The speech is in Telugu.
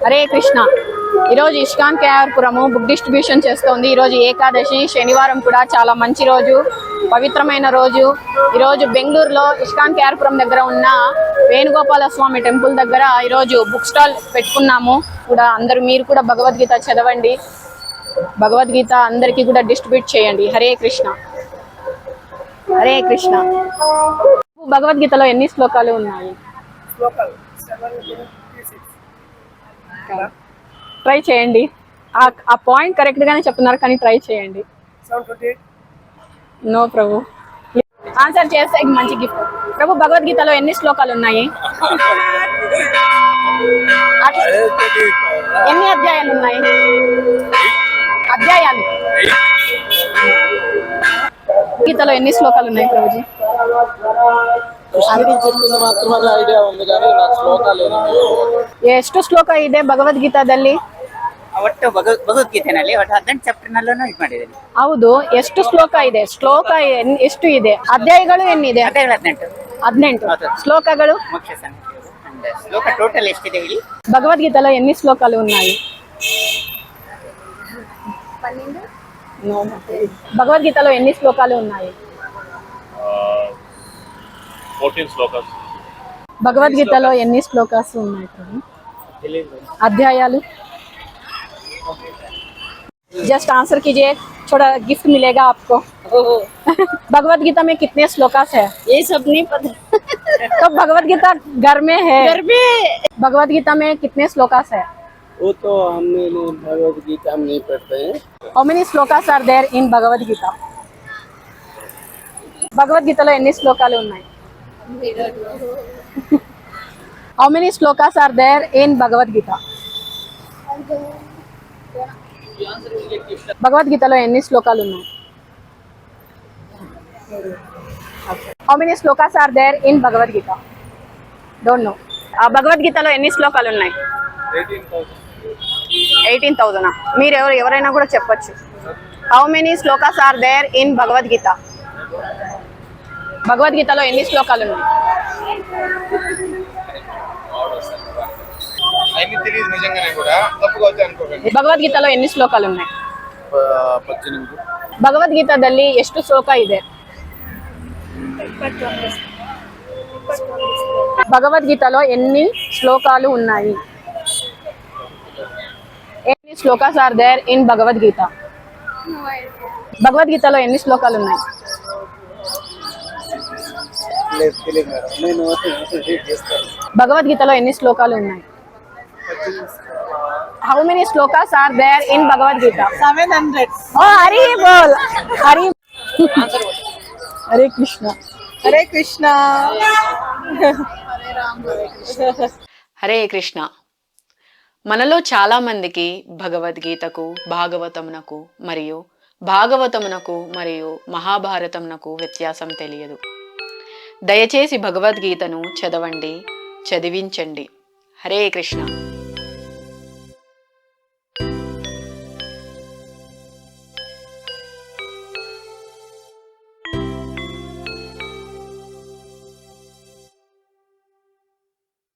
హరే కృష్ణ. ఈరోజు ఇస్కాన్ కేఆర్పురము బుక్ డిస్ట్రిబ్యూషన్ చేస్తోంది. ఈరోజు ఏకాదశి, శనివారం కూడా చాలా మంచి రోజు, పవిత్రమైన రోజు. ఈరోజు బెంగళూరులో ఇస్కాన్ కేఆర్పురం దగ్గర ఉన్న వేణుగోపాల స్వామి టెంపుల్ దగ్గర ఈరోజు బుక్ స్టాల్ పెట్టుకున్నాము. కూడా మీరు కూడా భగవద్గీత చదవండి, భగవద్గీత అందరికీ కూడా డిస్ట్రిబ్యూట్ చేయండి. హరే కృష్ణ. హరే కృష్ణ. భగవద్గీతలో ఎన్ని శ్లోకాలు ఉన్నాయి? ట్రై చేయండి. ఆ పాయింట్ కరెక్ట్ గానే చెప్తున్నారు, కానీ ట్రై చేయండి. నో ప్రభు, ఆన్సర్ చేస్తే మంచి గిఫ్ట్. ప్రభు, భగవద్గీతలో ఎన్ని శ్లోకాలు ఉన్నాయి? ఎన్ని అధ్యాయాలు ఉన్నాయి? అధ్యాయాలు గీతలో ఎన్ని శ్లోకాలు ఉన్నాయి ప్రభుజీ? ಎಷ್ಟು ಶ್ಲೋಕ ಇದೆ ಭಗವದ್ಗೀತಾದಲ್ಲಿ? ಒಟ್ಟು ಭಗವದ್ಗೀತೆನಲ್ಲಿ ಒಟ್ಟು 18 ಚಾಪ್ಟರ್ನಲ್ಲೂ ಇದು ಮಾಡಿದ್ದೀನಿ. ಹೌದು, ಎಷ್ಟು ಶ್ಲೋಕ ಇದೆ? ಶ್ಲೋಕ ಎಷ್ಟು ಇದೆ? ಅಧ್ಯಾಯಗಳು ಎನ್ನಿದೆ? 18 ಶ್ಲೋಕಗಳು. ಮುಖ್ಯ ಶ್ಲೋಕ ಟೋಟಲ್ ಎಷ್ಟಿದೆ ಹೇಳಿ? భగవద్గీతలో ఎన్ని శ్లోకాలు ఉన్నాయి? 12. భగవద్గీతలో ఎన్ని శ్లోకాలు ఉన్నాయి? 14 శ్లోకాస్. భగవద్గీతలో ఎన్ని శ్లోకాస్ ఉన్నాయి ప్రభు? అధ్యాయాలు. जस्ट आंसर कीजिए, थोड़ा गिफ्ट मिलेगा आपको. भगवत गीता में कितने श्लोकास है? ये सब नहीं पता. तो भगवत गीता घर में है. घर में भगवत गीता में कितने श्लोकास है? वो तो हमने भगवत गीता हम नहीं पढ़ते हैं. How many shlokas are there in Bhagavad Gita? भगवत गीताలో ఎన్ని శ్లోకాలు ఉన్నాయి? How many shlokas are there in Bhagavad Gita? భగవద్గీతలో ఎన్ని శ్లోకాలు ఉన్నాయి? How many shlokas are there in Bhagavad Gita? Don't know. భగవద్గీతలో ఎన్ని శ్లోకాలు ఉన్నాయి? 18,000. మీరు ఎవరైనా కూడా చెప్పొచ్చు. How many shlokas are there in Bhagavad Gita? భగవద్గీతలో ఎన్ని శ్లోకాలు ఉన్నాయి? ಭಗವದ್ಗೀತలో ఎన్ని శ్లోకాలు ఉన్నాయి? 18. ಭಗವದ್ಗೀತಾದಲ್ಲಿ ಎಷ್ಟು ಶ್ಲೋಕ ಇದೆ? భగవద్గీతలో ఎన్ని శ్లోకాలు ఉన్నాయి? ఎన్ని shlokas are there in Bhagavad Gita? భగవద్గీతలో ఎన్ని శ్లోకాలు ఉన్నాయి? భగవద్గీతలో ఎన్ని శ్లోకాలు ఉన్నాయి? How many slokas are there in Bhagavad Gita? 700. Oh, Hari bol. Hari. Hare Krishna. हरे कृष्णा. హరే కృష్ణ. మనలో చాలా మందికి భగవద్గీతకు, భాగవతమునకు మరియు మహాభారతమునకు వ్యత్యాసం తెలియదు. దయచేసి భగవద్గీతను చదవండి, చదివించండి. హరే కృష్ణ.